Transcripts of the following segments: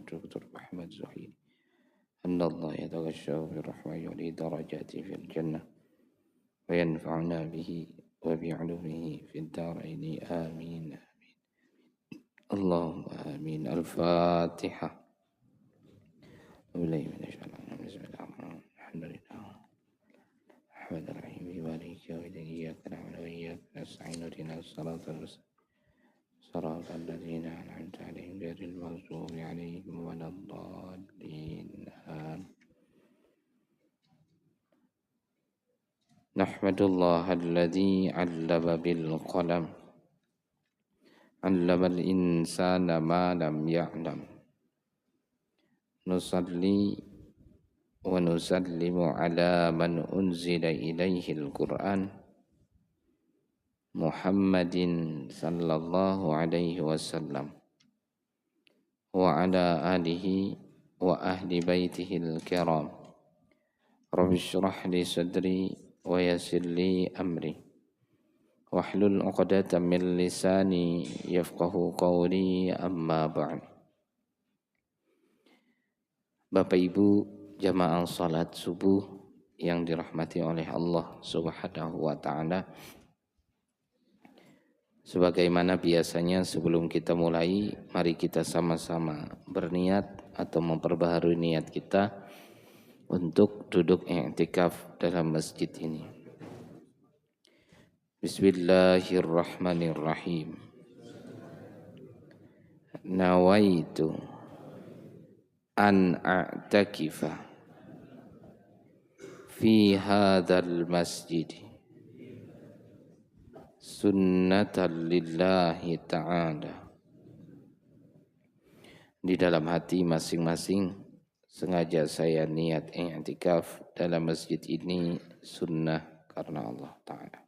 Dr. Muhammad Zuhairi أن الله يتغشى بالرحمة يولي درجات في الجنة وينفعنا به وبعلومه في الدارين آمين اللهم آمين الفاتحة بالله من الشيطان بسم الله الرحمن الرحيم الحمد لله الرحمن الرحيم مالك يوم الدين إياك نعبد وإياك نستعين اهدنا الصراط المستقيم صراط الذين أنعمت عليهم غير المغضوب عليهم ولا الضالين نحمد الله الذي علم بالقلم علم الإنسان ما لم يعلم نصلي ونسلم على من أنزل إليه القرآن محمد صلى الله عليه وسلم وعلى آله وأهل بيته الكرام رب اشرح لي صدري ويسر لي أمري واحلل عقدة من لساني يفقه قولي أما بعد. Bapak Ibu jamaah salat subuh yang dirahmati oleh Allah Subhanahu wa taala. Sebagaimana biasanya sebelum kita mulai, mari kita sama-sama berniat atau memperbaharui niat kita untuk duduk i'tikaf dalam masjid ini. Bismillahirrahmanirrahim. Nawaitu an a'takifa fi hadzal masjid sunnatan lillahi ta'ala. Di dalam hati masing-masing sengaja saya niat i'tikaf dalam masjid ini sunnah karena Allah Ta'ala.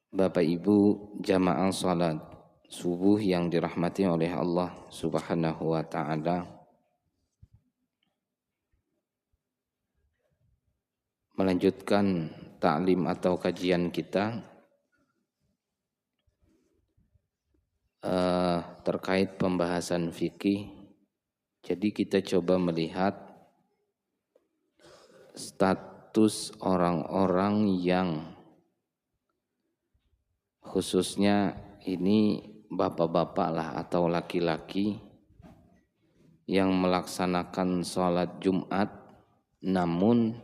Bapak Ibu jamaah salat subuh yang dirahmati oleh Allah Subhanahu wa taala, melanjutkan taklim atau kajian kita terkait pembahasan fikih. Jadi kita coba melihat status orang-orang yang khususnya ini bapak-bapak lah atau laki-laki yang melaksanakan sholat Jumat namun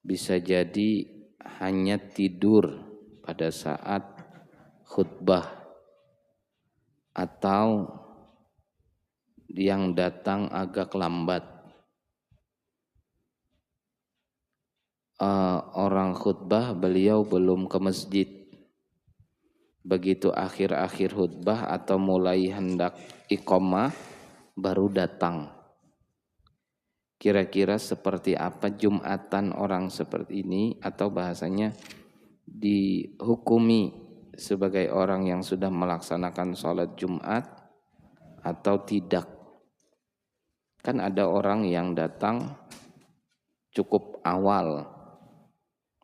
bisa jadi hanya tidur pada saat khutbah atau yang datang agak lambat. Orang khutbah beliau belum ke masjid. Begitu akhir-akhir khutbah atau mulai hendak iqamah baru datang. Kira-kira seperti apa Jumatan orang seperti ini, atau bahasanya dihukumi sebagai orang yang sudah melaksanakan sholat Jumat atau tidak. Kan ada orang yang datang cukup awal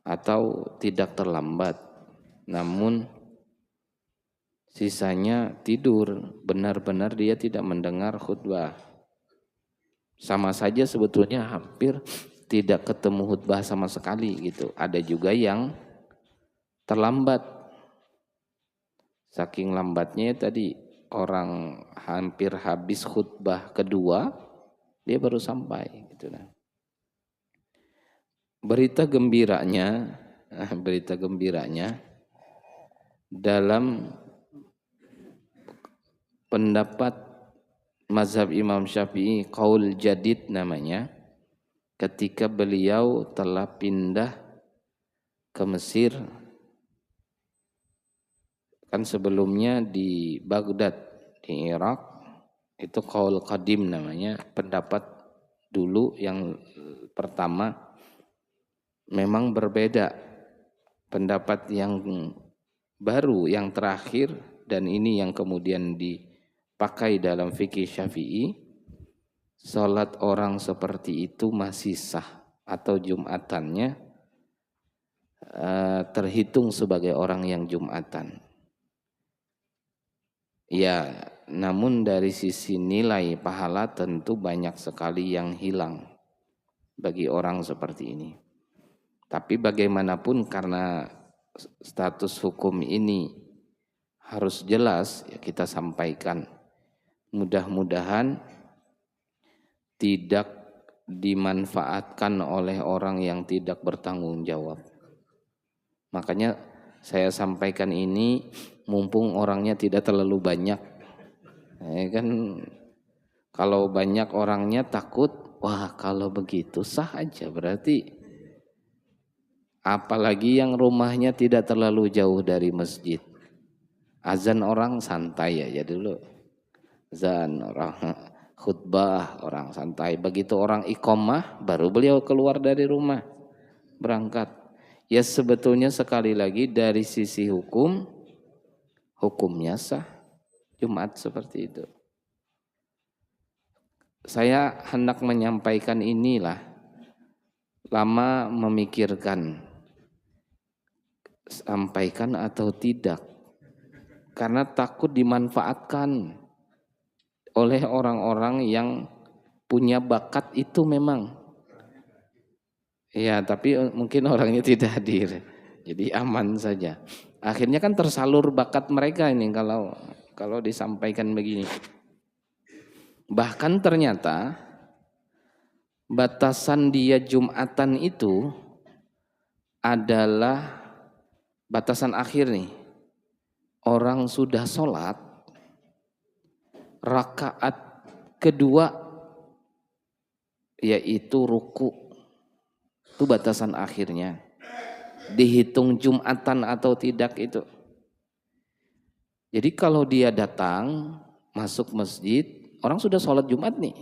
atau tidak terlambat, namun sisanya tidur, benar-benar dia tidak mendengar khutbah. Sama saja sebetulnya hampir tidak ketemu khutbah sama sekali gitu. Ada juga yang terlambat. Saking lambatnya tadi orang hampir habis khutbah kedua, dia baru sampai gitu nah. Berita gembiranya dalam pendapat mazhab Imam Syafi'i qaul jadid namanya, ketika beliau telah pindah ke Mesir. Kan sebelumnya di Baghdad di Irak itu qaul qadim namanya, pendapat dulu yang pertama. Memang berbeda pendapat yang baru yang terakhir, dan ini yang kemudian dipakai dalam fikih Syafi'i. Salat orang seperti itu masih sah atau Jumatannya terhitung sebagai orang yang Jumatan. Ya, namun dari sisi nilai pahala tentu banyak sekali yang hilang bagi orang seperti ini. Tapi bagaimanapun karena status hukum ini harus jelas, ya kita sampaikan. Mudah-mudahan tidak dimanfaatkan oleh orang yang tidak bertanggung jawab. Makanya saya sampaikan ini mumpung orangnya tidak terlalu banyak. Kan kalau banyak orangnya takut, wah kalau begitu sah aja berarti. Apalagi yang rumahnya tidak terlalu jauh dari masjid. Azan orang santai aja dulu. Azan orang khutbah orang santai. Begitu orang iqamah baru beliau keluar dari rumah berangkat. Ya sebetulnya sekali lagi dari sisi hukum, hukumnya sah Jumat seperti itu. Saya hendak menyampaikan inilah, lama memikirkan sampaikan atau tidak, karena takut dimanfaatkan oleh orang-orang yang punya bakat itu memang. Ya, tapi mungkin orangnya tidak hadir. Jadi aman saja. Akhirnya kan tersalur bakat mereka ini kalau disampaikan begini. Bahkan ternyata batasan dia Jumatan itu adalah batasan akhir nih. Orang sudah sholat, rakaat kedua yaitu ruku. Itu batasan akhirnya. Dihitung Jumatan atau tidak itu. Jadi kalau dia datang, masuk masjid, orang sudah sholat Jumat nih.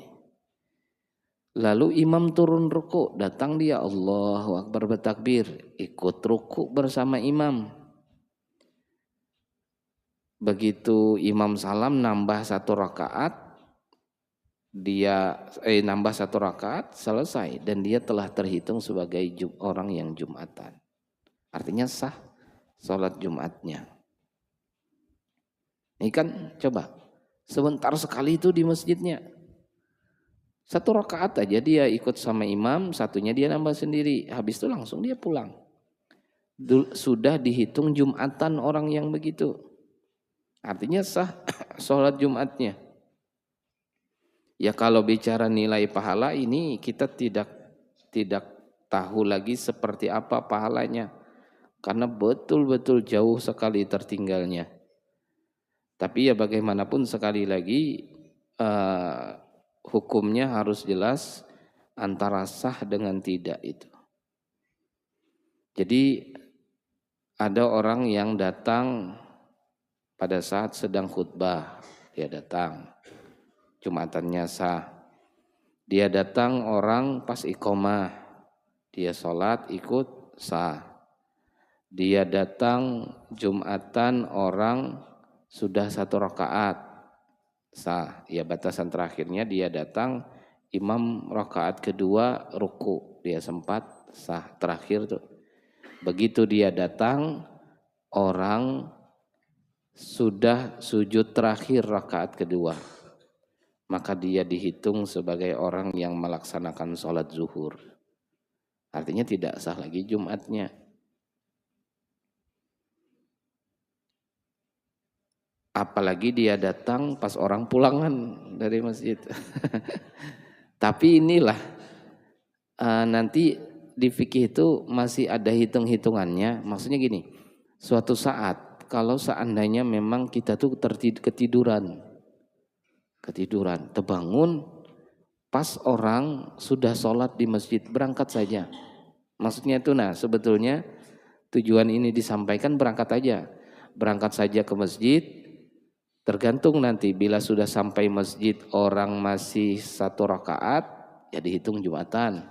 Lalu imam turun ruku, datang dia Allahu Akbar bertakbir, ikut ruku bersama imam. Begitu imam salam nambah satu rakaat, nambah satu rakaat selesai dan dia telah terhitung sebagai orang yang Jumatan. Artinya sah sholat Jumatnya. Ini kan coba sebentar sekali itu di masjidnya. Satu rakaat aja dia ikut sama imam, satunya dia nambah sendiri. Habis itu langsung dia pulang. Sudah dihitung Jumatan orang yang begitu. Artinya sah sholat Jumatnya. Ya kalau bicara nilai pahala ini kita tidak tahu lagi seperti apa pahalanya. Karena betul-betul jauh sekali tertinggalnya. Tapi ya bagaimanapun sekali lagi hukumnya harus jelas antara sah dengan tidak itu. Jadi ada orang yang datang pada saat sedang khutbah, dia datang. Jumatannya sah. Dia datang orang pas iqomah, dia sholat ikut sah. Dia datang Jumatan orang sudah satu rakaat sah. Ya batasan terakhirnya dia datang imam rakaat kedua ruku, dia sempat sah terakhir tuh. Begitu dia datang orang sudah sujud terakhir rakaat kedua, maka dia dihitung sebagai orang yang melaksanakan sholat zuhur. Artinya tidak sah lagi Jumatnya. Apalagi dia datang pas orang pulangan dari masjid. Tapi inilah nanti di fikih itu masih ada hitung-hitungannya. Maksudnya gini, suatu saat kalau seandainya memang kita tuh ketiduran, terbangun pas orang sudah sholat di masjid, berangkat saja. Maksudnya itu sebetulnya tujuan ini disampaikan berangkat saja ke masjid. Tergantung nanti bila sudah sampai masjid orang masih satu rakaat, ya dihitung Jumatan.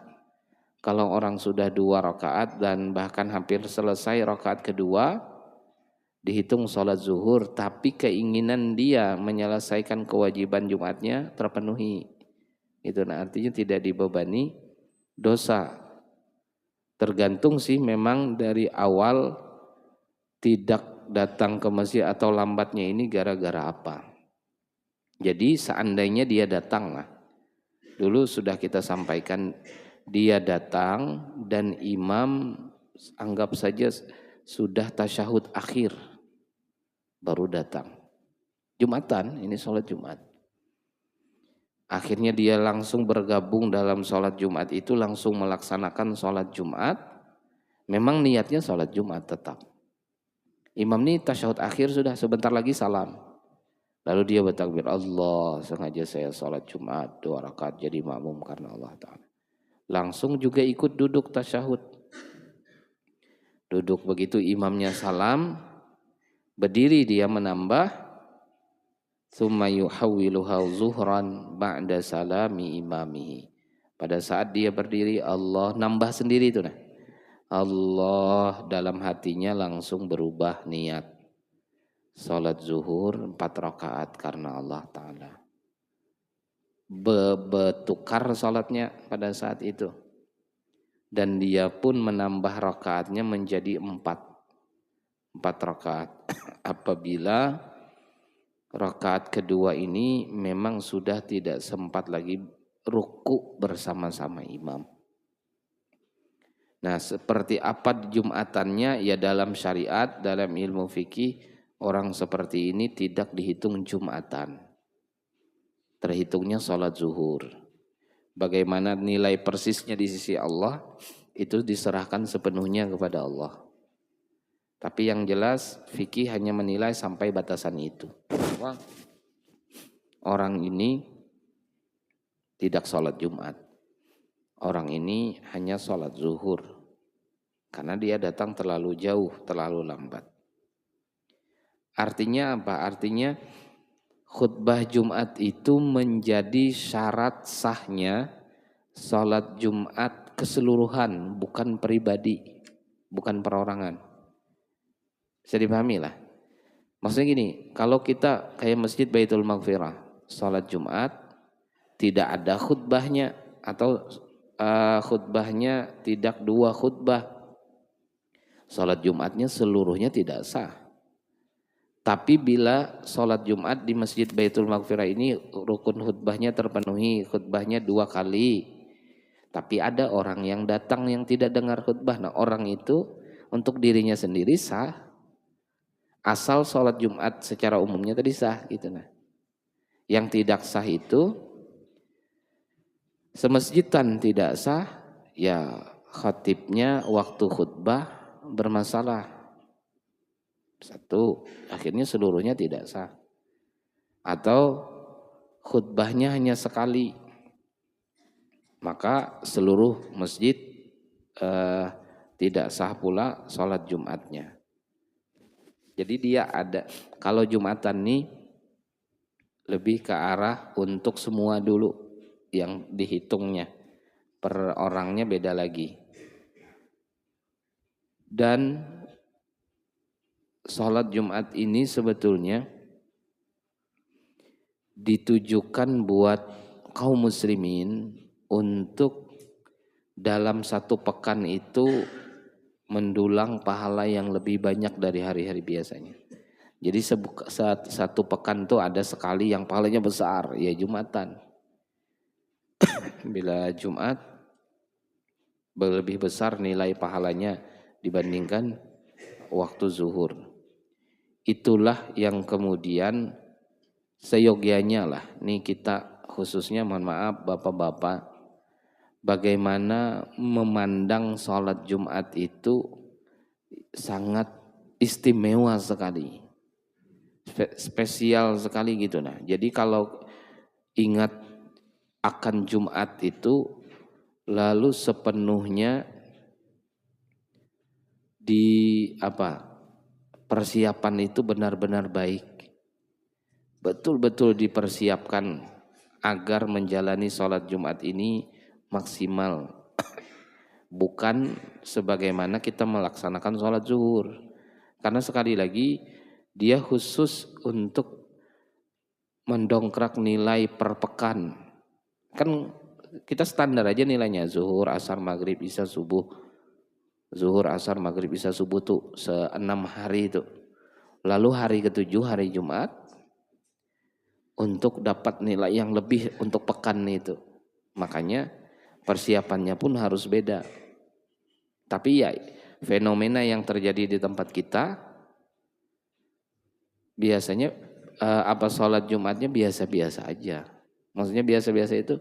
Kalau orang sudah 2 rakaat dan bahkan hampir selesai rakaat kedua, dihitung sholat zuhur. Tapi keinginan dia menyelesaikan kewajiban Jumatnya terpenuhi. Itu artinya tidak dibebani dosa. Tergantung sih memang dari awal tidak datang ke masjid atau lambatnya ini gara-gara apa. Jadi seandainya dia datang lah. Dulu sudah kita sampaikan dia datang dan imam anggap saja sudah tasyahud akhir baru datang. Jumatan, ini sholat Jumat. Akhirnya dia langsung bergabung dalam sholat Jumat itu, langsung melaksanakan sholat Jumat. Memang niatnya sholat Jumat tetap. Imam ini tasyahud akhir sudah, sebentar lagi salam. Lalu dia bertakbir, Allah, sengaja saya sholat Jumat 2 rakaat jadi makmum karena Allah Ta'ala. Langsung juga ikut duduk tasyahud. Duduk begitu imamnya salam, berdiri dia menambah, tsumma yuhawwiluha zuhran ba'da salami imamihi. Pada saat dia berdiri, Allah nambah sendiri itu nah. Allah dalam hatinya langsung berubah niat. Salat zuhur 4 rakaat karena Allah Ta'ala. Bertukar salatnya pada saat itu. Dan dia pun menambah rakaatnya menjadi 4 rakaat. Apabila rakaat kedua ini memang sudah tidak sempat lagi ruku bersama-sama imam. Nah, seperti apa jumatannya? Ya dalam syariat, dalam ilmu fikih, orang seperti ini tidak dihitung jumatan. Terhitungnya sholat zuhur. Bagaimana nilai persisnya di sisi Allah, itu diserahkan sepenuhnya kepada Allah. Tapi yang jelas, fikih hanya menilai sampai batasan itu. Wah, orang ini tidak sholat Jumat. Orang ini hanya sholat zuhur. Karena dia datang terlalu jauh, terlalu lambat. Artinya apa? Artinya khutbah Jumat itu menjadi syarat sahnya sholat Jumat keseluruhan, bukan pribadi, bukan perorangan. Bisa dipahami lah. Maksudnya gini, kalau kita kayak Masjid Baitul Maghfirah, sholat Jumat tidak ada khutbahnya atau khutbahnya tidak 2 khutbah, sholat Jumatnya seluruhnya tidak sah. Tapi bila sholat Jumat di Masjid Baitul Maghfirah ini rukun khutbahnya terpenuhi, khutbahnya 2 kali. Tapi ada orang yang datang yang tidak dengar khutbah, nah orang itu untuk dirinya sendiri sah. Asal sholat Jumat secara umumnya tadi sah gitu nah. Yang tidak sah itu semasjidan tidak sah, ya khatibnya waktu khutbah bermasalah. 1, akhirnya seluruhnya tidak sah. Atau khutbahnya hanya sekali, maka seluruh masjid tidak sah pula sholat Jumatnya. Jadi dia ada, kalau Jumatan nih lebih ke arah untuk semua dulu yang dihitungnya. Per orangnya beda lagi. Dan sholat Jumat ini sebetulnya ditujukan buat kaum muslimin untuk dalam 1 pekan itu mendulang pahala yang lebih banyak dari hari-hari biasanya. Jadi 1 pekan tuh ada sekali yang pahalanya besar, ya Jumatan. Bila Jumat lebih besar nilai pahalanya dibandingkan waktu zuhur. Itulah yang kemudian seyogianya lah, nih kita khususnya mohon maaf bapak-bapak, bagaimana memandang sholat Jumat itu sangat istimewa sekali, spesial sekali gitu nah. Jadi kalau ingat akan Jumat itu, lalu sepenuhnya persiapan itu benar-benar baik, betul-betul dipersiapkan agar menjalani sholat Jumat ini maksimal, bukan sebagaimana kita melaksanakan sholat zuhur. Karena sekali lagi dia khusus untuk mendongkrak nilai per pekan. Kan kita standar aja nilainya zuhur, asar, maghrib, isya, subuh. Zuhur, asar, maghrib, isya, subuh tuh 6 hari itu. Lalu hari ke-7 hari Jumat untuk dapat nilai yang lebih untuk pekan itu. Makanya persiapannya pun harus beda. Tapi ya fenomena yang terjadi di tempat kita biasanya sholat Jumatnya biasa-biasa aja. Maksudnya biasa-biasa itu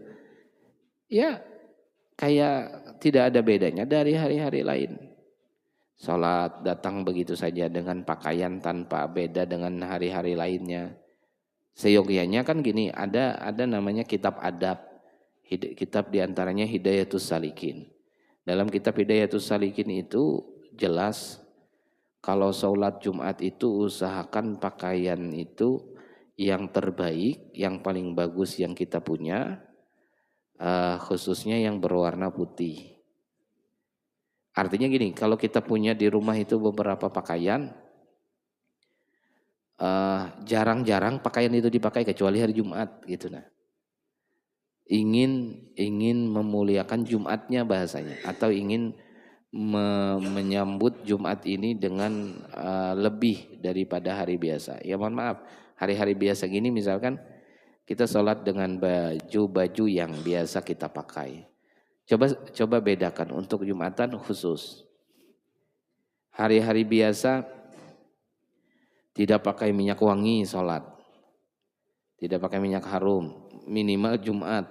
ya kayak tidak ada bedanya dari hari-hari lain. Sholat datang begitu saja dengan pakaian tanpa beda dengan hari-hari lainnya. Seyogianya kan gini, ada namanya kitab adab. Kitab diantaranya Hidayatus Salikin. Dalam kitab Hidayatus Salikin itu jelas kalau sholat Jumat itu usahakan pakaian itu yang terbaik, yang paling bagus yang kita punya, khususnya yang berwarna putih. Artinya gini, kalau kita punya di rumah itu beberapa pakaian, jarang-jarang pakaian itu dipakai kecuali hari Jumat gitu. Nah, ingin memuliakan Jumatnya bahasanya, atau ingin menyambut Jumat ini dengan lebih daripada hari biasa. Ya mohon maaf, hari-hari biasa gini misalkan kita sholat dengan baju-baju yang biasa kita pakai. Coba bedakan untuk Jumatan khusus. Hari-hari biasa tidak pakai minyak wangi sholat. Tidak pakai minyak harum. Minimal Jumat.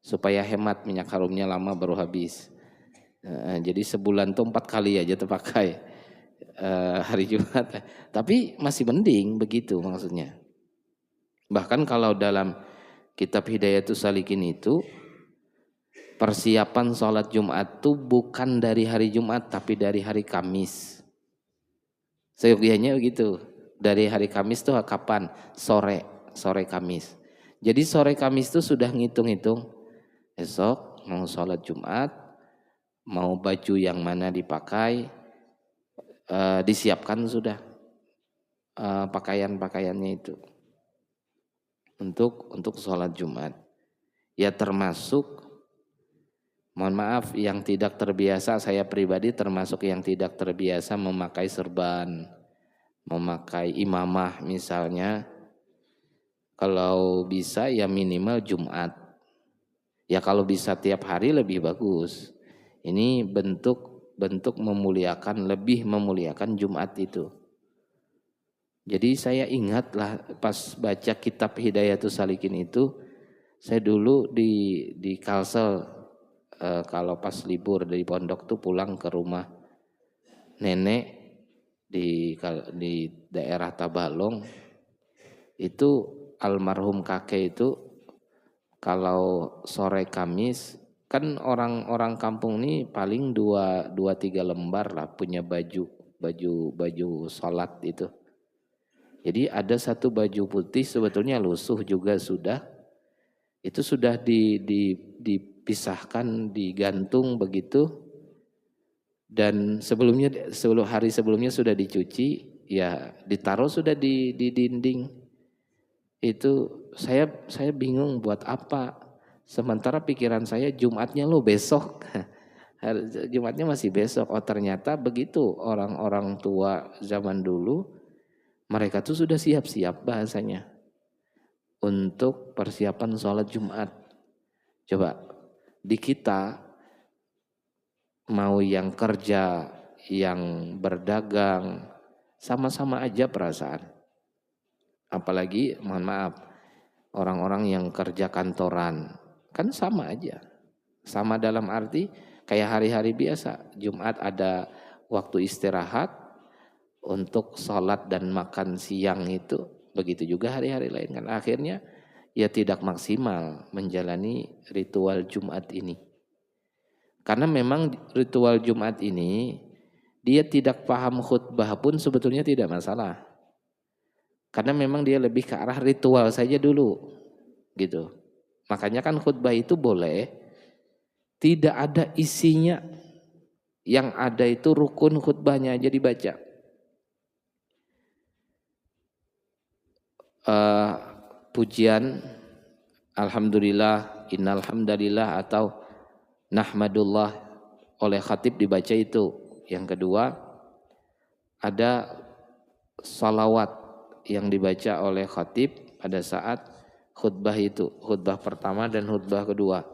Supaya hemat minyak harumnya lama baru habis. Jadi sebulan tuh 4 kali aja terpakai hari Jumat. Tapi masih mending begitu maksudnya. Bahkan kalau dalam kitab Hidayatus Salikin itu persiapan sholat Jumat tuh bukan dari hari Jumat tapi dari hari Kamis. Seyogianya begitu. Dari hari Kamis tuh kapan? Sore Kamis. Jadi sore Kamis tuh sudah ngitung-ngitung. Esok mau sholat Jumat, mau baju yang mana dipakai, disiapkan sudah pakaian-pakaiannya itu untuk sholat Jumat. Ya termasuk, mohon maaf, yang tidak terbiasa, saya pribadi termasuk yang tidak terbiasa memakai serban, memakai imamah misalnya. Kalau bisa ya minimal Jumat. Ya kalau bisa tiap hari lebih bagus. Ini bentuk memuliakan, lebih memuliakan Jumat itu. Jadi saya ingatlah pas baca kitab Hidayatus Salikin itu, saya dulu di Kalsel, kalau pas libur dari pondok tuh pulang ke rumah nenek di daerah Tabalong, itu almarhum kakek itu kalau sore Kamis kan orang kampung ini paling 2-3 lembar lah punya baju sholat itu. Jadi ada satu baju putih sebetulnya lusuh juga sudah. Itu sudah dipisahkan, digantung begitu. Dan hari sebelumnya sudah dicuci, ya ditaruh sudah di dinding. Itu saya bingung buat apa. Sementara pikiran saya Jumatnya lo besok. Jumatnya masih besok. Oh ternyata begitu orang-orang tua zaman dulu. Mereka tuh sudah siap-siap bahasanya untuk persiapan sholat Jumat. Coba di kita mau yang kerja, yang berdagang, sama-sama aja perasaan. Apalagi mohon maaf, orang-orang yang kerja kantoran, kan sama aja. Sama dalam arti kayak hari-hari biasa, Jumat ada waktu istirahat, untuk sholat dan makan siang itu, begitu juga hari-hari lain kan. Akhirnya ya tidak maksimal menjalani ritual Jumat ini. Karena memang ritual Jumat ini dia tidak paham khutbah pun sebetulnya tidak masalah. Karena memang dia lebih ke arah ritual saja dulu gitu. Makanya kan khutbah itu boleh tidak ada isinya, yang ada itu rukun khutbahnya aja dibaca. Pujian alhamdulillah, innal hamdalillah atau nahmadullah oleh khatib dibaca itu Yang kedua, ada salawat yang dibaca oleh khatib pada saat khutbah itu, khutbah pertama dan khutbah kedua.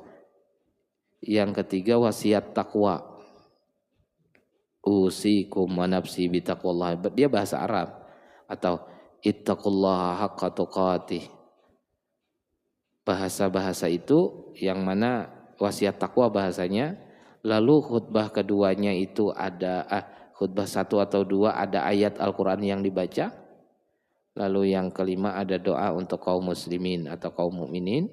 Yang ketiga, wasiat takwa. Usikum wa nafsi bitaqwallah. Dia bahasa Arab. Atau ittaqullaha haqqa tuqatih. Bahasa-bahasa itu yang mana wasiat takwa bahasanya. Lalu khutbah keduanya itu ada khutbah 1 atau 2 ada ayat Al-Quran yang dibaca. Lalu yang kelima ada doa untuk kaum muslimin atau kaum mukminin.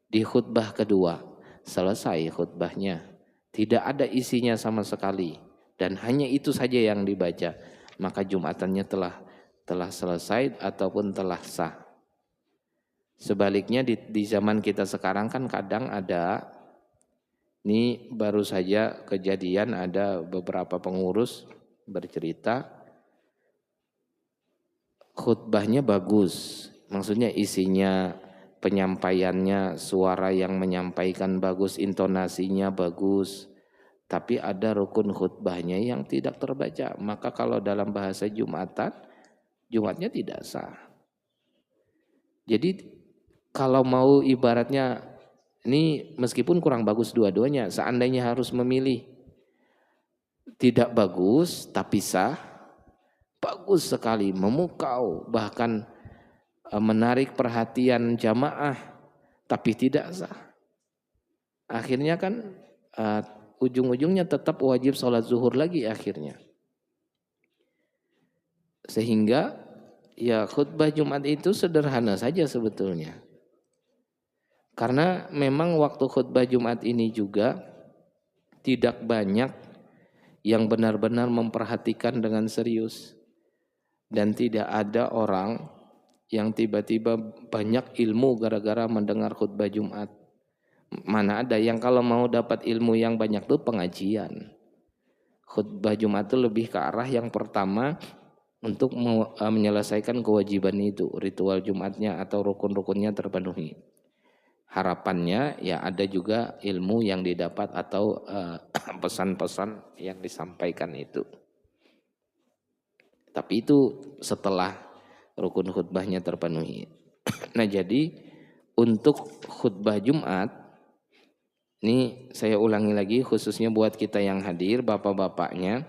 Di khutbah kedua selesai khutbahnya. Tidak ada isinya sama sekali. Dan hanya itu saja yang dibaca. Maka Jumatannya telah selesai ataupun telah sah. Sebaliknya di zaman kita sekarang kan kadang ada, ini baru saja kejadian, ada beberapa pengurus bercerita khutbahnya bagus, maksudnya isinya, penyampaiannya, suara yang menyampaikan bagus, intonasinya bagus, tapi ada rukun khutbahnya yang tidak terbaca. Maka kalau dalam bahasa Jumatan, Jumatnya tidak sah. Jadi kalau mau ibaratnya, ini meskipun kurang bagus dua-duanya, seandainya harus memilih, tidak bagus tapi sah, bagus sekali, memukau, bahkan menarik perhatian jamaah, tapi tidak sah. Akhirnya kan ujung-ujungnya tetap wajib sholat zuhur lagi akhirnya. Sehingga ya khutbah Jumat itu sederhana saja sebetulnya. Karena memang waktu khutbah Jumat ini juga tidak banyak yang benar-benar memperhatikan dengan serius. Dan tidak ada orang yang tiba-tiba banyak ilmu gara-gara mendengar khutbah Jumat. Mana ada yang kalau mau dapat ilmu yang banyak itu pengajian. Khutbah Jumat itu lebih ke arah yang pertama untuk menyelesaikan kewajiban itu. Ritual Jumatnya atau rukun-rukunnya terpenuhi. Harapannya ya ada juga ilmu yang didapat atau pesan-pesan yang disampaikan itu. Tapi itu setelah rukun khutbahnya terpenuhi. Nah jadi untuk khutbah Jumat, ini saya ulangi lagi khususnya buat kita yang hadir, bapak-bapaknya,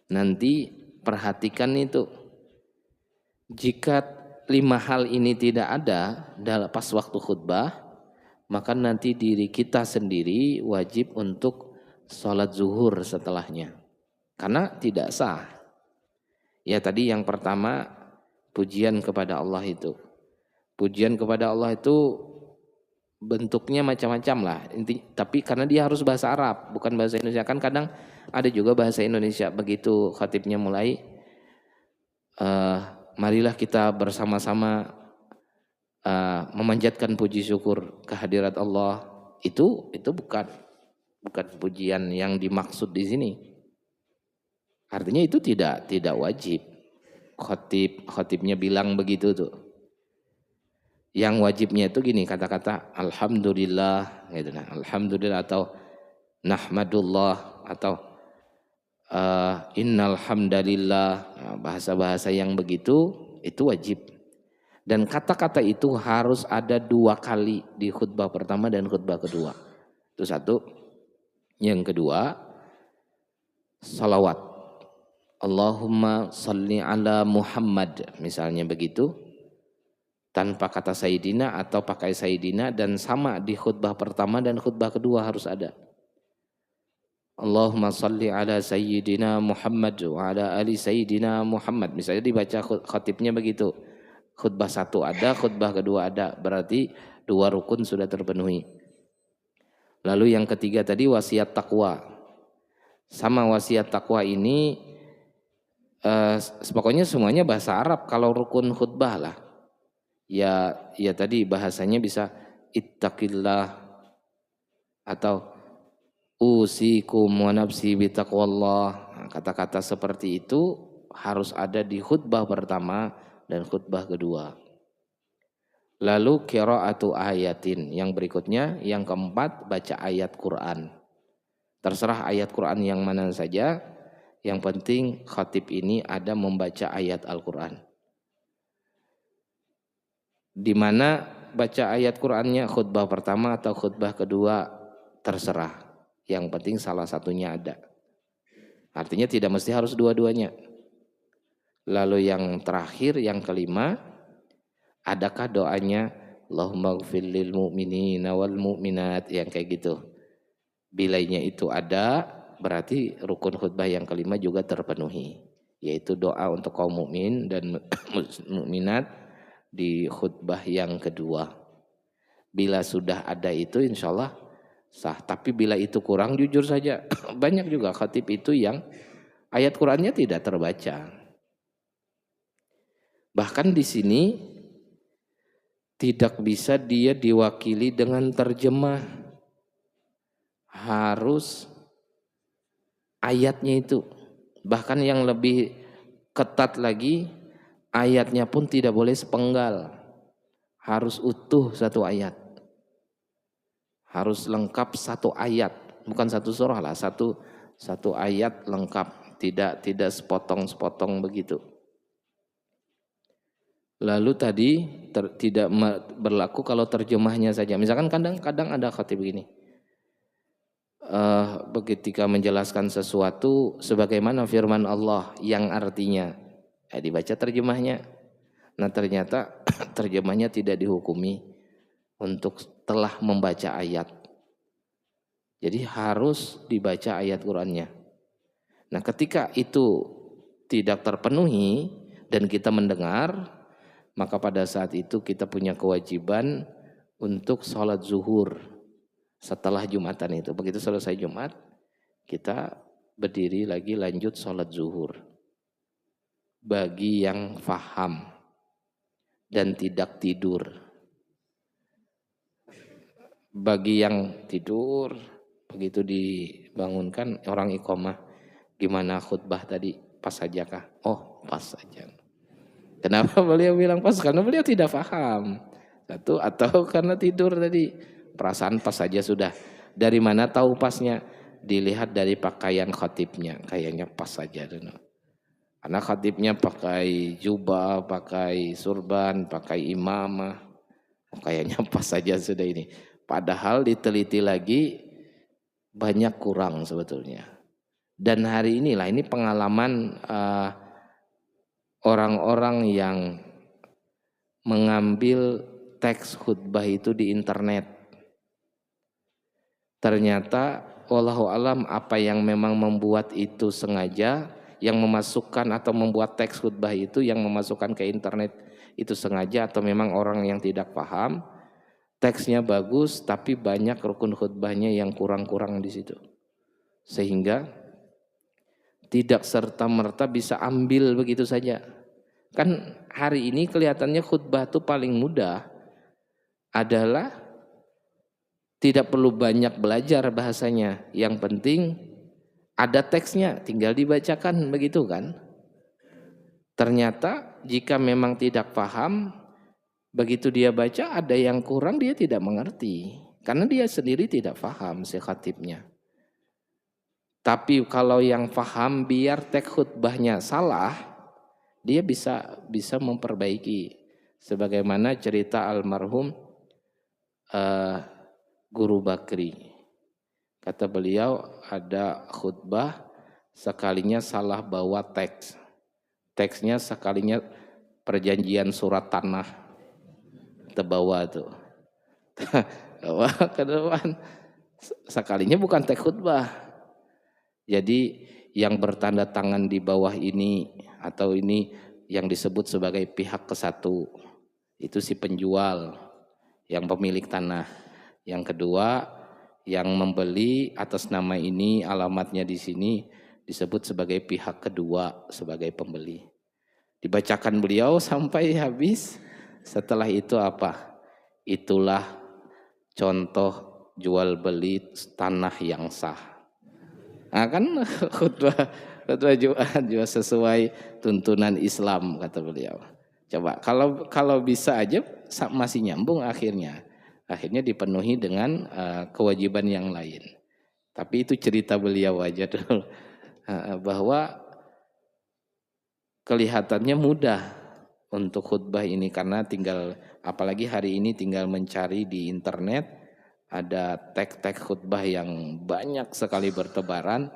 nanti perhatikan itu. Jika 5 hal ini tidak ada pas waktu khutbah, maka nanti diri kita sendiri wajib untuk sholat zuhur setelahnya. Karena tidak sah. Ya tadi yang pertama, pujian kepada Allah itu. Pujian kepada Allah itu bentuknya macam-macam lah. Tapi karena dia harus bahasa Arab, bukan bahasa Indonesia. Kan kadang ada juga bahasa Indonesia. Begitu khatibnya mulai, marilah kita bersama-sama memanjatkan puji syukur kehadirat Allah. Itu bukan pujian yang dimaksud di sini. Artinya itu tidak wajib. Khatibnya bilang begitu tuh. Yang wajibnya itu gini, kata-kata alhamdulillah gitu nah. Alhamdulillah atau nahmadullah atau innal hamdalillah, bahasa-bahasa yang begitu itu wajib. Dan kata-kata itu harus ada 2 kali di khutbah pertama dan khutbah kedua. Itu satu. Yang kedua, salawat. Allahumma salli ala Muhammad, misalnya begitu. Tanpa kata Sayyidina atau pakai Sayyidina, dan sama di khutbah pertama dan khutbah kedua harus ada. Allahumma salli ala Sayyidina Muhammad wa ala ali Sayyidina Muhammad. Misalnya dibaca khatibnya begitu. Khutbah 1 ada, khutbah kedua ada. Berarti 2 rukun sudah terpenuhi. Lalu yang ketiga tadi wasiat takwa. Sama wasiat takwa ini pokoknya semuanya bahasa Arab kalau rukun khutbah lah. Ya tadi bahasanya bisa ittaqillah atau usikum wa nafsi bitaqwallah. Kata-kata seperti itu harus ada di khutbah pertama dan khutbah kedua. Lalu qiraatu ayatin, yang berikutnya, yang keempat baca ayat Quran. Terserah ayat Quran yang mana saja, yang penting khatib ini ada membaca ayat Al-Quran. Di mana baca ayat Qurannya, khutbah pertama atau khutbah kedua, terserah. Yang penting salah satunya ada. Artinya tidak mesti harus dua-duanya. Lalu yang terakhir, yang kelima, adakah doanya Allahumma gfir lil mu'minina wal mu'minat, yang kayak gitu. Bilainya itu ada, berarti rukun khutbah yang kelima juga terpenuhi, yaitu doa untuk kaum mukmin dan mukminat di khutbah yang kedua. Bila sudah ada itu insya Allah sah. Tapi bila itu kurang, jujur saja banyak juga khatib itu yang ayat Qurannya tidak terbaca. Bahkan di sini tidak bisa dia diwakili dengan terjemah, harus ayatnya itu. Bahkan yang lebih ketat lagi, ayatnya pun tidak boleh sepenggal, harus utuh satu ayat, harus lengkap satu ayat, bukan satu surah lah, satu ayat lengkap, tidak sepotong-sepotong begitu. Lalu tadi tidak berlaku kalau terjemahnya saja. Misalkan kadang-kadang ada khatib begini, ketika menjelaskan sesuatu sebagaimana firman Allah yang artinya dibaca terjemahnya. Nah ternyata terjemahnya tidak dihukumi untuk telah membaca ayat. Jadi harus dibaca ayat Qurannya. Nah ketika itu tidak terpenuhi dan kita mendengar, maka pada saat itu kita punya kewajiban untuk sholat zuhur setelah Jumatan itu. Begitu selesai Jumat, kita berdiri lagi lanjut sholat zuhur. Bagi yang faham dan tidak tidur. Bagi yang tidur, begitu dibangunkan orang iqomah, gimana khutbah tadi, pas saja kah? Oh pas saja. Kenapa beliau bilang pas? Karena beliau tidak paham. Satu, atau karena tidur tadi. Perasaan pas saja sudah. Dari mana tahu pasnya? Dilihat dari pakaian khatibnya. Kayaknya pas saja. Karena khatibnya pakai jubah, pakai surban, pakai imamah. Kayaknya pas saja sudah ini. Padahal diteliti lagi banyak kurang sebetulnya. Dan hari inilah, ini pengalaman orang-orang yang mengambil teks khutbah itu di internet. Ternyata wallahu alam apa yang memang membuat itu sengaja, yang memasukkan atau membuat teks khutbah itu yang memasukkan ke internet itu sengaja, atau memang orang yang tidak paham. Teksnya bagus tapi banyak rukun khutbahnya yang kurang-kurang di situ. Sehingga tidak serta-merta bisa ambil begitu saja. Kan hari ini kelihatannya khutbah itu paling mudah adalah tidak perlu banyak belajar bahasanya. Yang penting ada teksnya, tinggal dibacakan begitu kan. Ternyata jika memang tidak paham, begitu dia baca ada yang kurang, dia tidak mengerti. Karena dia sendiri tidak paham si khatibnya. Tapi kalau yang paham, biar teks khutbahnya salah, dia bisa memperbaiki. Sebagaimana cerita almarhum Guru Bakri. Kata beliau, ada khutbah sekalinya salah bawa teks. Teksnya sekalinya perjanjian surat tanah. Terbawa tuh. Bawa ke depan. Sekalinya bukan teks khutbah. Jadi yang bertanda tangan di bawah ini atau ini yang disebut sebagai pihak kesatu, itu si penjual, yang pemilik tanah. Yang kedua, yang membeli atas nama ini, alamatnya di sini, disebut sebagai pihak kedua, sebagai pembeli. Dibacakan beliau sampai habis. Setelah itu apa? Itulah contoh jual beli tanah yang sah. Nah kan khutbah Jumat juga sesuai tuntunan Islam kata beliau. Coba kalau bisa aja masih nyambung akhirnya dipenuhi dengan kewajiban yang lain. Tapi itu cerita beliau aja dulu. Bahwa kelihatannya mudah untuk khutbah ini karena tinggal, apalagi hari ini tinggal mencari di internet, ada teks-teks khutbah yang banyak sekali bertebaran.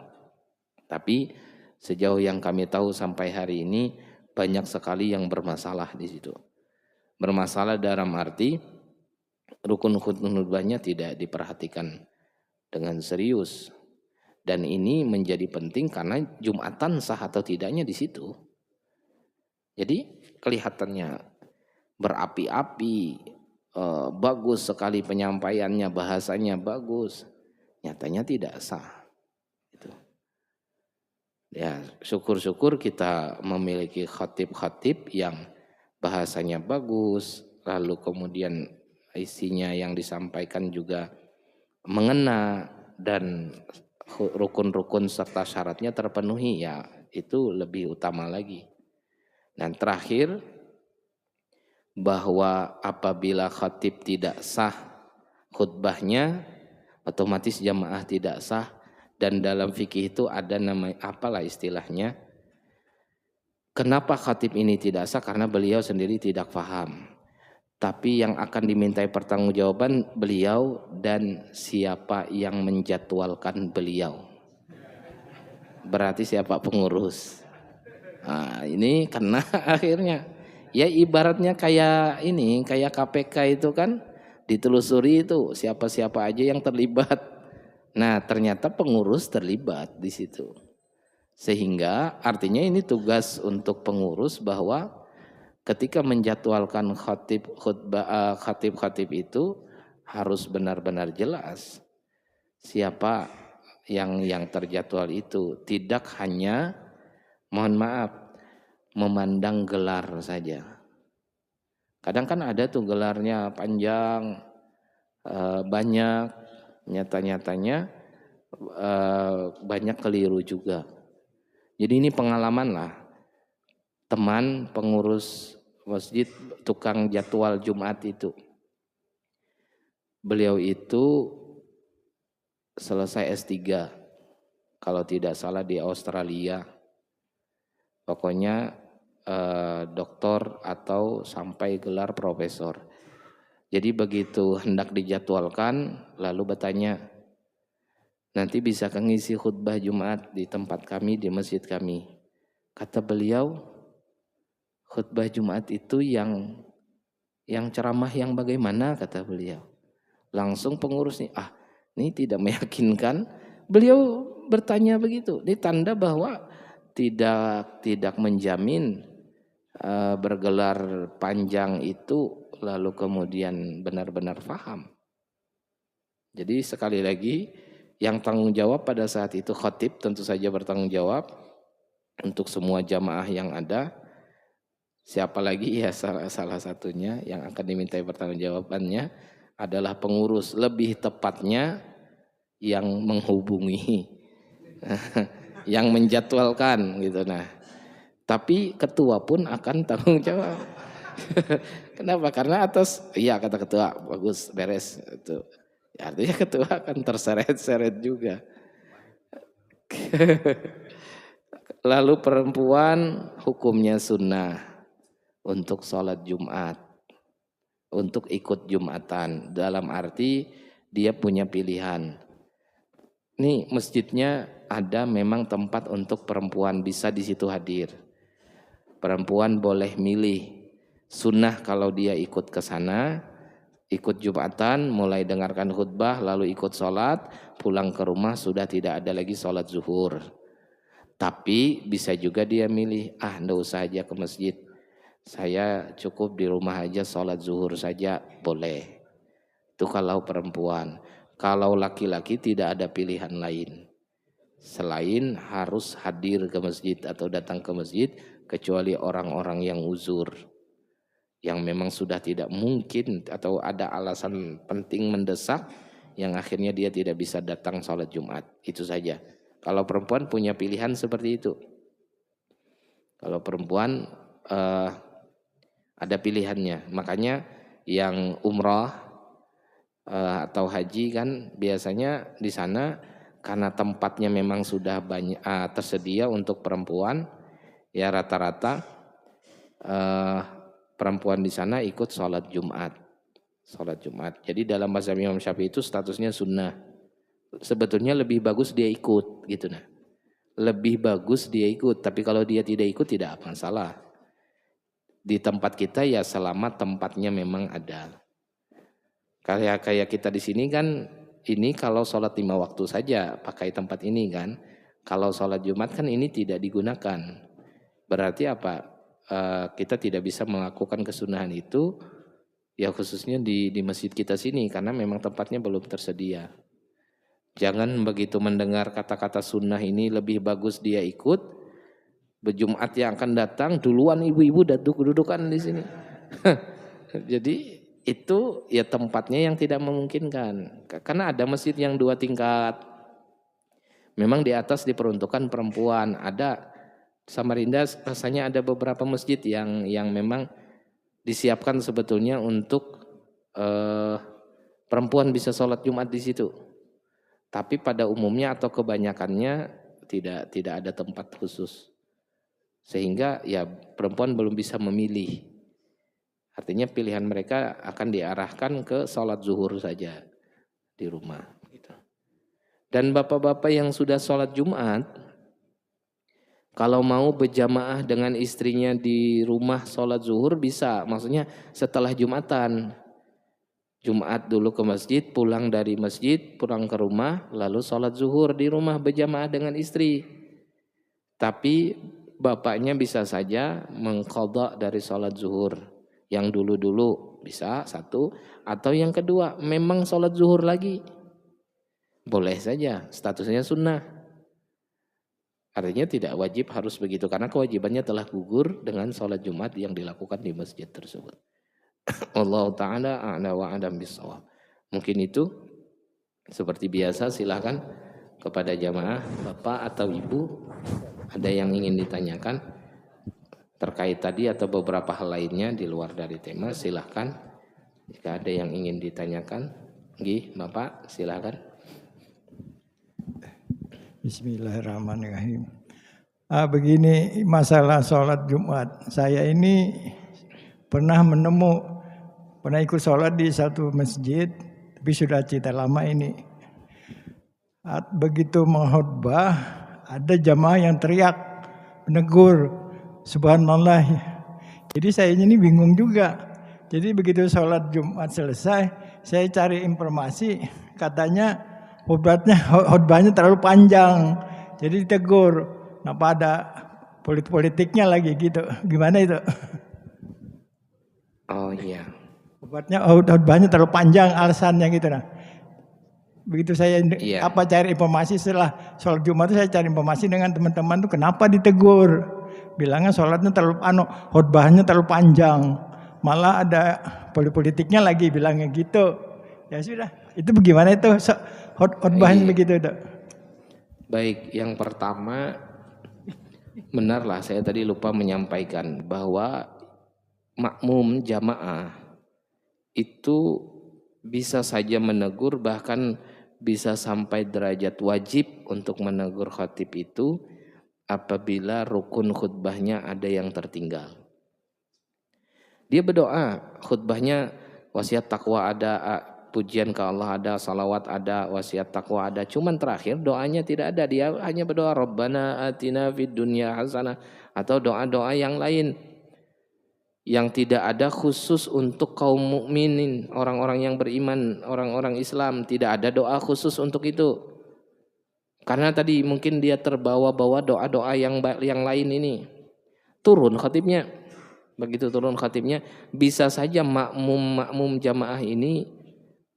Tapi sejauh yang kami tahu sampai hari ini banyak sekali yang bermasalah di situ. Bermasalah dalam arti rukun khutbahnya tidak diperhatikan dengan serius. Dan ini menjadi penting karena Jumatan sah atau tidaknya di situ. Jadi kelihatannya berapi-api, bagus sekali penyampaiannya, bahasanya bagus, nyatanya tidak sah. Itu. Ya, syukur-syukur kita memiliki khatib-khatib yang bahasanya bagus, lalu kemudian isinya yang disampaikan juga mengena dan rukun-rukun serta syaratnya terpenuhi, ya itu lebih utama lagi. Dan terakhir, bahwa apabila khatib tidak sah khutbahnya, otomatis jamaah tidak sah. Dan dalam fikih itu ada namanya, apalah istilahnya, kenapa khatib ini tidak sah? Karena beliau sendiri tidak paham. Tapi yang akan dimintai pertanggungjawaban beliau dan siapa yang menjadwalkan beliau. Berarti siapa pengurus. Nah, ini karena akhirnya ya ibaratnya kayak ini, kayak KPK itu kan ditelusuri itu siapa-siapa aja yang terlibat. Nah, ternyata pengurus terlibat di situ. Sehingga artinya ini tugas untuk pengurus bahwa ketika menjadwalkan khatib itu harus benar-benar jelas siapa yang terjadwal itu, tidak hanya mohon maaf memandang gelar saja. Kadang kan ada tuh gelarnya panjang, banyak, nyata-nyatanya banyak keliru juga. Jadi ini pengalaman lah, teman pengurus masjid, tukang jadwal Jumat itu. Beliau itu selesai S3, kalau tidak salah di Australia. Pokoknya doktor atau sampai gelar profesor. Jadi begitu hendak dijadwalkan, lalu bertanya, nanti bisa ngisi khutbah Jumat di tempat kami, di masjid kami. Kata beliau, khutbah Jumat itu yang ceramah yang bagaimana, kata beliau. Langsung pengurus nih, ini tidak meyakinkan. Beliau bertanya begitu. Ini tanda bahwa tidak menjamin bergelar panjang itu lalu kemudian benar-benar paham. Jadi sekali lagi yang tanggung jawab pada saat itu khatib tentu saja bertanggung jawab untuk semua jamaah yang ada. Siapa lagi? Ya salah satunya yang akan dimintai pertanggungjawabannya adalah pengurus, lebih tepatnya yang menghubungi yang menjadwalkan gitu. Nah, tapi ketua pun akan tanggung jawab. Kenapa? Karena atas, iya kata ketua, bagus, beres itu. Ya, artinya ketua akan terseret-seret juga. Lalu perempuan hukumnya sunnah untuk sholat Jumat, untuk ikut Jumatan. Dalam arti dia punya pilihan. Nih masjidnya ada memang tempat untuk perempuan, bisa di situ hadir. Perempuan boleh milih sunnah kalau dia ikut ke sana, ikut Jumatan, mulai dengarkan khutbah, lalu ikut sholat, pulang ke rumah sudah tidak ada lagi sholat zuhur. Tapi bisa juga dia milih, nggak usah aja ke masjid, saya cukup di rumah aja sholat zuhur saja, boleh. Itu kalau perempuan. Kalau laki-laki tidak ada pilihan lain selain harus hadir ke masjid atau datang ke masjid, kecuali orang-orang yang uzur, yang memang sudah tidak mungkin atau ada alasan penting mendesak yang akhirnya dia tidak bisa datang sholat Jumat. Itu saja. Kalau perempuan punya pilihan seperti itu. Kalau perempuan ada pilihannya. Makanya yang umrah atau haji kan biasanya di sana karena tempatnya memang sudah banyak tersedia untuk perempuan, ya rata-rata perempuan di sana ikut sholat Jumat. Jadi dalam mazhab Imam Syafi'i itu statusnya sunnah. Sebetulnya lebih bagus dia ikut gitu nah. Lebih bagus dia ikut, tapi kalau dia tidak ikut tidak apa masalah. Di tempat kita ya selama tempatnya memang ada. Kayak kita di sini kan, ini kalau sholat 5 waktu saja pakai tempat ini kan. Kalau sholat Jumat kan ini tidak digunakan. Berarti apa? Kita tidak bisa melakukan kesunahan itu, ya khususnya di masjid kita sini karena memang tempatnya belum tersedia. Jangan begitu mendengar kata-kata sunnah ini lebih bagus dia ikut. Berjumat yang akan datang duluan ibu-ibu duduk-dudukan di sini. Jadi itu ya tempatnya yang tidak memungkinkan. Karena ada masjid yang 2 tingkat. Memang di atas diperuntukkan perempuan. Ada Samarinda rasanya ada beberapa masjid yang memang disiapkan sebetulnya untuk perempuan bisa sholat Jumat di situ. Tapi pada umumnya atau kebanyakannya tidak ada tempat khusus. Sehingga ya perempuan belum bisa memilih. Artinya pilihan mereka akan diarahkan ke sholat zuhur saja di rumah. Gitu. Dan bapak-bapak yang sudah sholat Jumat, kalau mau berjamaah dengan istrinya di rumah sholat zuhur bisa. Maksudnya setelah Jumatan. Jumat dulu ke masjid, pulang dari masjid, pulang ke rumah, lalu sholat zuhur di rumah berjamaah dengan istri. Tapi bapaknya bisa saja mengqadha dari sholat zuhur. Yang dulu-dulu bisa satu. Atau yang kedua memang sholat zuhur lagi. Boleh saja, statusnya sunnah. Artinya tidak wajib harus begitu karena kewajibannya telah gugur dengan sholat Jumat yang dilakukan di masjid tersebut. Allah Ta'ala a'la wa a'lam bissawab. Mungkin itu seperti biasa silahkan kepada jamaah bapak atau ibu ada yang ingin ditanyakan terkait tadi atau beberapa hal lainnya di luar dari tema silahkan. Jika ada yang ingin ditanyakan, bapak silahkan. Bismillahirrahmanirrahim. Begini masalah sholat Jumat. Saya ini pernah ikut sholat di satu masjid, tapi sudah cerita lama ini. Begitu mengkhutbah, ada jamaah yang teriak, menegur, subhanallah. Jadi saya ini bingung juga. Jadi begitu sholat Jumat selesai, saya cari informasi, katanya khutbahnya terlalu panjang, jadi ditegur. Kenapa ada politiknya lagi gitu? Gimana itu? Oh iya. Khutbahnya terlalu panjang alasannya gitu nah. Begitu saya cari informasi setelah sholat Jumat itu saya cari informasi dengan teman-teman tuh kenapa ditegur? Bilangnya sholatnya khutbahnya terlalu panjang. Malah ada politiknya lagi bilangnya gitu. Ya sudah, itu bagaimana itu? Khutbahnya begitu itu. Baik, yang pertama benarlah saya tadi lupa menyampaikan bahwa makmum jamaah itu bisa saja menegur bahkan bisa sampai derajat wajib untuk menegur khatib itu apabila rukun khutbahnya ada yang tertinggal. Dia berdoa, khutbahnya wasiat takwa ada, pujian ke Allah ada, salawat ada, wasiat takwa ada. Cuman terakhir doanya tidak ada. Dia hanya berdoa Rabbana atina fid dunya hasanah atau doa-doa yang lain yang tidak ada khusus untuk kaum mukminin, orang-orang yang beriman, orang-orang Islam. Tidak ada doa khusus untuk itu. Karena tadi mungkin dia terbawa-bawa doa-doa yang lain ini. Turun khatibnya. Begitu turun khatibnya bisa saja makmum jamaah ini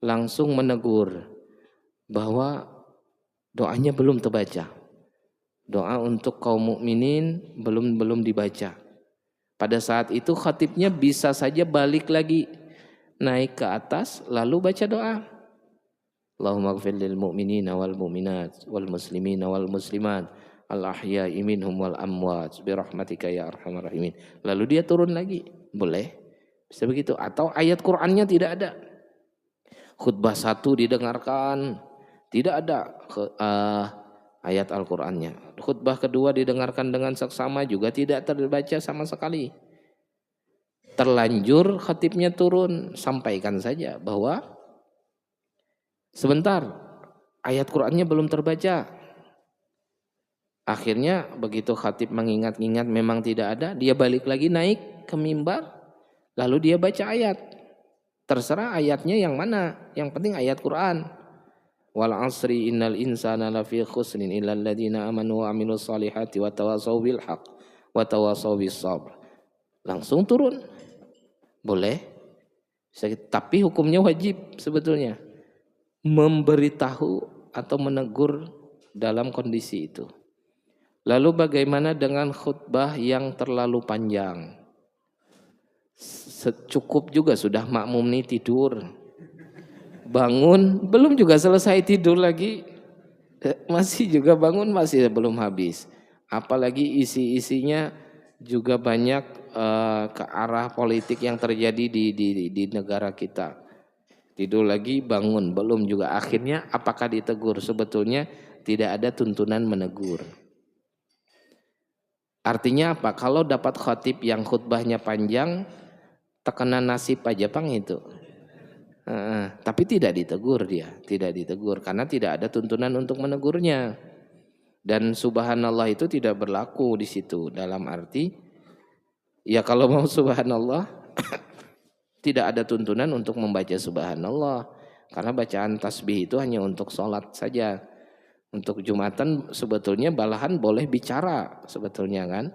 langsung menegur bahwa doanya belum terbaca. Doa untuk kaum mukminin belum dibaca. Pada saat itu khatibnya bisa saja balik lagi naik ke atas lalu baca doa. Allahumma ighfir lil mu'minina wal mu'minat wal muslimina wal muslimat al ahya'i minhum wal amwat bi rahmatika ya arhamar rahimin. Lalu dia turun lagi. Boleh. Bisa begitu atau ayat Qur'annya tidak ada. Khutbah 1 didengarkan Tidak ada ayat Al-Qur'annya. Khutbah kedua didengarkan dengan seksama juga tidak terbaca sama sekali. Terlanjur khatibnya turun, sampaikan saja bahwa sebentar, ayat Qur'annya belum terbaca. Akhirnya begitu khatib mengingat-ingat memang tidak ada, dia balik lagi naik ke mimbar, lalu dia baca ayat. Terserah ayatnya yang mana, yang penting ayat Qur'an. Wal asri innal insana lafi khusrin illal ladzina amanu wa amilus solihati wa tawasaw bil haq wa tawasaw bis sabr. Langsung turun. Boleh. Tapi hukumnya wajib sebetulnya. Memberitahu atau menegur dalam kondisi itu. Lalu bagaimana dengan khutbah yang terlalu panjang? Cukup juga sudah makmum nih tidur. Bangun, belum juga selesai tidur lagi, masih juga bangun, masih belum habis. Apalagi isi-isinya juga banyak ke arah politik yang terjadi di negara kita. Tidur lagi, bangun, belum juga. Akhirnya apakah ditegur? Sebetulnya tidak ada tuntunan menegur. Artinya apa? Kalau dapat khatib yang khutbahnya panjang, tekanan nasib aja pang itu. Tapi tidak ditegur dia, tidak ditegur karena tidak ada tuntunan untuk menegurnya. Dan subhanallah itu tidak berlaku di situ, dalam arti ya kalau mau subhanallah tidak ada tuntunan untuk membaca subhanallah, karena bacaan tasbih itu hanya untuk sholat saja. Untuk Jumatan sebetulnya malahan boleh bicara sebetulnya kan,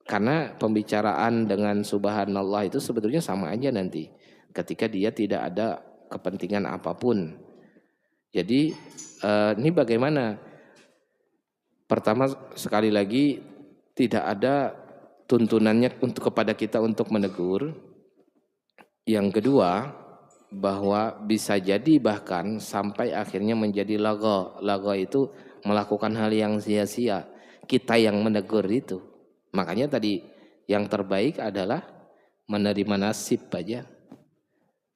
karena pembicaraan dengan subhanallah itu sebetulnya sama aja nanti ketika dia tidak ada kepentingan apapun. Jadi ini bagaimana? Pertama sekali lagi tidak ada tuntunannya untuk kepada kita untuk menegur. Yang kedua, bahwa bisa jadi bahkan sampai akhirnya menjadi lagha. Lagha itu melakukan hal yang sia-sia. Kita yang menegur itu. Makanya tadi yang terbaik adalah menerima nasib aja.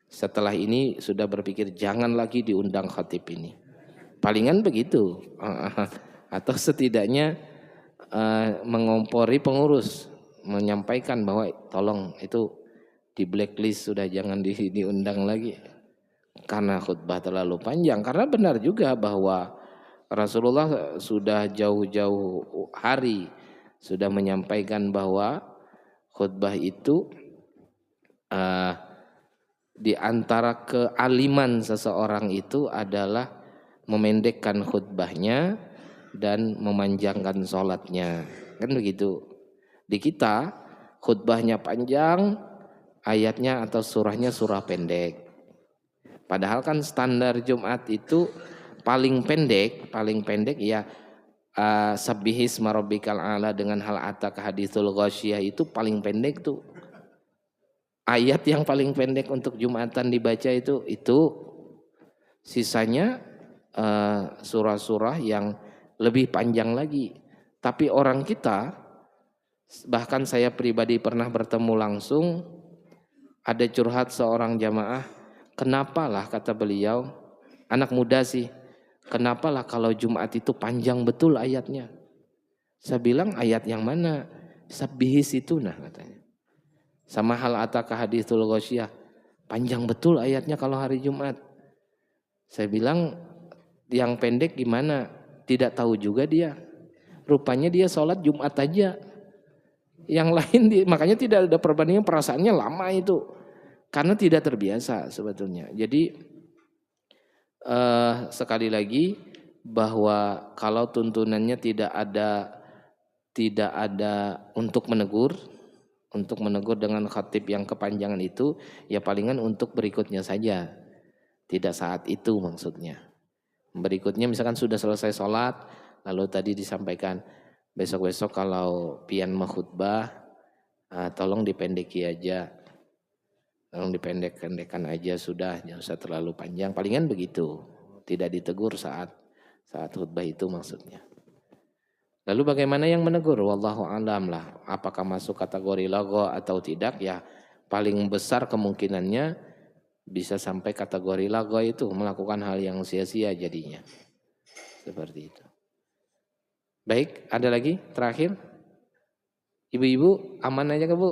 Setelah ini sudah berpikir jangan lagi diundang khatib ini. Palingan begitu. Atau setidaknya mengompori pengurus, menyampaikan bahwa tolong itu di blacklist, sudah jangan diundang lagi karena khutbah terlalu panjang. Karena benar juga bahwa Rasulullah sudah jauh-jauh hari sudah menyampaikan bahwa khutbah itu di antara kealiman seseorang itu adalah memendekkan khutbahnya dan memanjangkan sholatnya. Kan begitu. Di kita khutbahnya panjang, ayatnya atau surahnya surah pendek. Padahal kan standar Jumat itu paling pendek ya Sabbihisma rabbikal a'la dengan hal ataka haditsul ghasyiyah itu paling pendek tuh. Ayat yang paling pendek untuk Jumatan dibaca itu sisanya surah-surah yang lebih panjang lagi. Tapi orang kita, bahkan saya pribadi pernah bertemu langsung, ada curhat seorang jamaah, kenapalah kata beliau, anak muda sih, kenapalah kalau Jumat itu panjang betul ayatnya. Saya bilang ayat yang mana? Sabbihis itu nah katanya. Sama hal ataka haditsul ghasyiyah, panjang betul ayatnya kalau hari Jumat. Saya bilang yang pendek gimana? Tidak tahu juga dia. Rupanya dia sholat Jumat aja. Yang lain makanya tidak ada perbandingan, perasaannya lama itu. Karena tidak terbiasa sebetulnya. Jadi sekali lagi bahwa kalau tuntunannya tidak ada untuk menegur dengan khatib yang kepanjangan itu, ya palingan untuk berikutnya saja. Tidak saat itu maksudnya. Berikutnya misalkan sudah selesai sholat, lalu tadi disampaikan besok-besok kalau pian khutbah, tolong dipendeki aja. Tolong dipendek-pendekkan aja sudah, jangan usah terlalu panjang. Palingan begitu. Tidak ditegur saat khutbah itu maksudnya. Lalu bagaimana yang menegur? Wallahu a'lam lah. Apakah masuk kategori lagha atau tidak? Ya paling besar kemungkinannya bisa sampai kategori lago itu melakukan hal yang sia-sia jadinya. Seperti itu. Baik, ada lagi terakhir? Ibu-ibu aman aja ke Bu?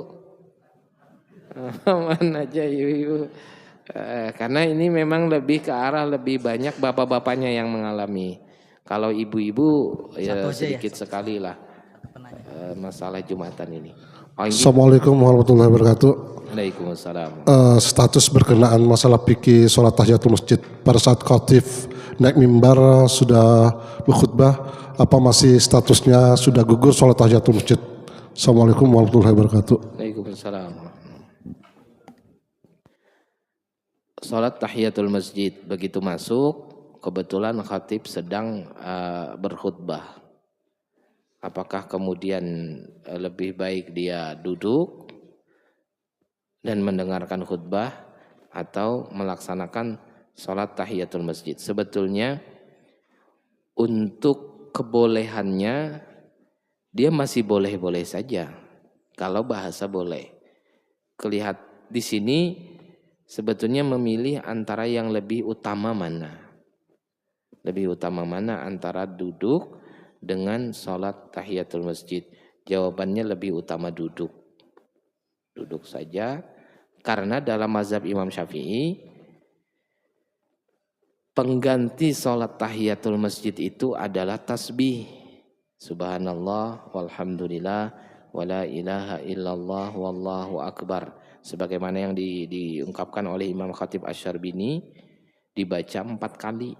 Aman aja ibu-ibu. Karena ini memang lebih ke arah lebih banyak bapak-bapaknya yang mengalami. Kalau ibu-ibu ya sedikit sekali lah masalah Jumatan ini. Assalamualaikum warahmatullahi wabarakatuh. Waalaikumsalam. Status berkenaan masalah fikih sholat tahiyatul masjid. Pada saat khatib naik mimbar sudah berkhutbah, apa masih statusnya sudah gugur sholat tahiyatul masjid? Assalamualaikum warahmatullahi wabarakatuh. Waalaikumsalam. Sholat tahiyatul masjid, begitu masuk kebetulan khatib sedang berkhutbah. Apakah kemudian lebih baik dia duduk dan mendengarkan khutbah atau melaksanakan sholat tahiyatul masjid? Sebetulnya untuk kebolehannya dia masih boleh-boleh saja. Kalau bahasa boleh. Kelihat di sini sebetulnya memilih antara yang lebih utama mana. Lebih utama mana antara duduk dengan sholat tahiyatul masjid? Jawabannya lebih utama duduk. Duduk saja. Karena dalam mazhab Imam Syafi'i, pengganti sholat tahiyatul masjid itu adalah tasbih. Subhanallah, walhamdulillah, wala ilaha illallah, wallahu akbar. Sebagaimana yang diungkapkan oleh Imam Khatib Asy-Syarbini, dibaca 4 kali.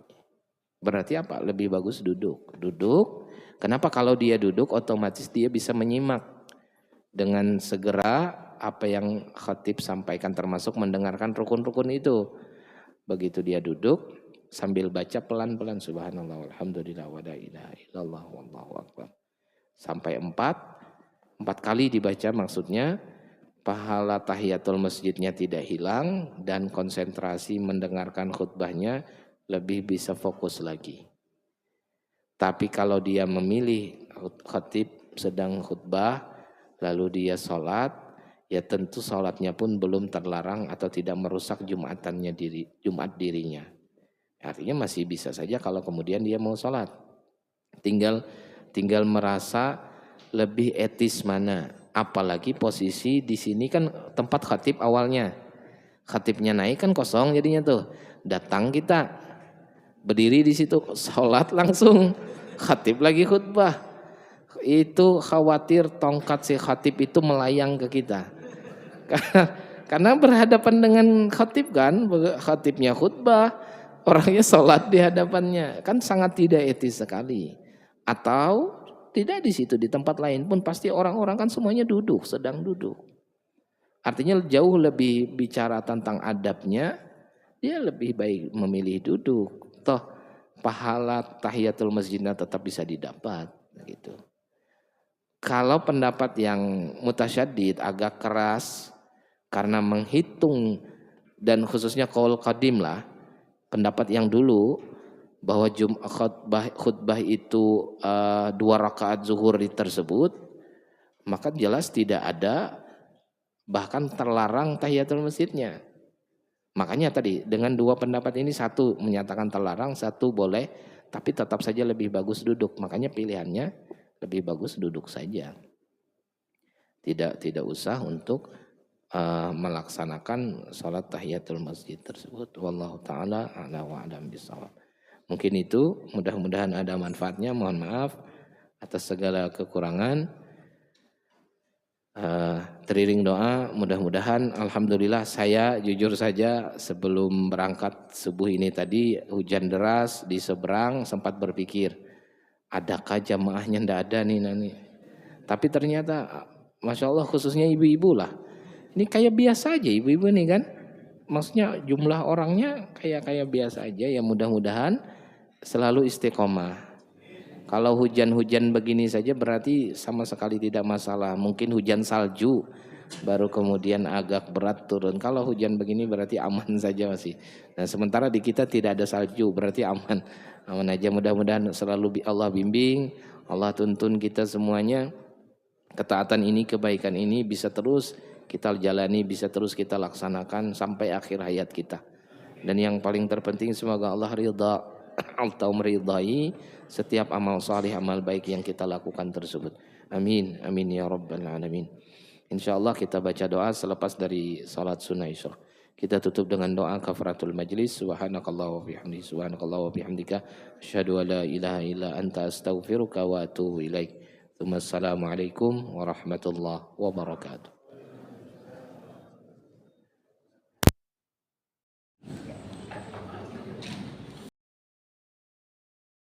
Berarti apa? Lebih bagus duduk. Duduk. Kenapa? Kalau dia duduk otomatis dia bisa menyimak dengan segera apa yang khatib sampaikan, termasuk mendengarkan rukun-rukun itu. Begitu dia duduk sambil baca pelan-pelan subhanallah walhamdulillah wa la ilaha illallah wallahu akbar. Sampai 4 kali dibaca, maksudnya pahala tahiyatul masjidnya tidak hilang dan konsentrasi mendengarkan khutbahnya lebih bisa fokus lagi. Tapi kalau dia memilih khatib sedang khutbah lalu dia sholat, ya tentu sholatnya pun belum terlarang atau tidak merusak Jumat dirinya. Artinya masih bisa saja kalau kemudian dia mau sholat. Tinggal merasa lebih etis mana. Apalagi posisi di sini kan tempat khatib awalnya. Khatibnya naik kan kosong jadinya tuh. Datang kita berdiri di situ, sholat langsung, khatib lagi khutbah. Itu khawatir tongkat si khatib itu melayang ke kita. Karena berhadapan dengan khatib kan, khatibnya khutbah, orangnya sholat di hadapannya, kan sangat tidak etis sekali. Atau tidak di situ, di tempat lain pun pasti orang-orang kan semuanya duduk, sedang duduk. Artinya jauh lebih bicara tentang adabnya, dia lebih baik memilih duduk. Toh pahala tahiyatul masjidnya tetap bisa didapat gitu. Kalau pendapat yang mutasyaddid agak keras karena menghitung dan khususnya qaul qadim lah, pendapat yang dulu bahwa khutbah itu 2 rakaat zuhur tersebut, maka jelas tidak ada bahkan terlarang tahiyatul masjidnya. Makanya tadi dengan 2 pendapat ini, satu menyatakan terlarang, satu boleh, tapi tetap saja lebih bagus duduk. Makanya pilihannya lebih bagus duduk saja. Tidak usah untuk melaksanakan sholat tahiyatul masjid tersebut. Wallahu ta'ala a'la wa a'lam bishawab. Mungkin itu, mudah-mudahan ada manfaatnya. Mohon maaf atas segala kekurangan. Teriring doa, mudah-mudahan alhamdulillah saya jujur saja sebelum berangkat subuh ini tadi hujan deras di seberang, sempat berpikir adakah jamaahnya? Ndak ada nih Nani. Tapi ternyata Masya Allah khususnya ibu-ibu lah, ini kayak biasa aja ibu-ibu nih kan, maksudnya jumlah orangnya kayak biasa aja. Ya mudah-mudahan selalu istiqomah. Kalau hujan-hujan begini saja berarti sama sekali tidak masalah. Mungkin hujan salju baru kemudian agak berat turun. Kalau hujan begini berarti aman saja masih. Nah sementara di kita tidak ada salju, berarti aman. Aman aja, mudah-mudahan selalu Allah bimbing, Allah tuntun kita semuanya. Ketaatan ini, kebaikan ini bisa terus kita jalani, bisa terus kita laksanakan sampai akhir hayat kita. Dan yang paling terpenting semoga Allah ridha atau meridai setiap amal salih, amal baik yang kita lakukan tersebut. Amin, amin ya rabbal alamin. Insyaallah kita baca doa selepas dari salat sunnah isya. Kita tutup dengan doa kafaratul majlis. Subhanakallah wa bihamdi, subhanakallah wa bihamdika, asyhadu an la ilaha illa anta astaghfiruka wa atubu ilaik. Assalamualaikum warahmatullahi wabarakatuh.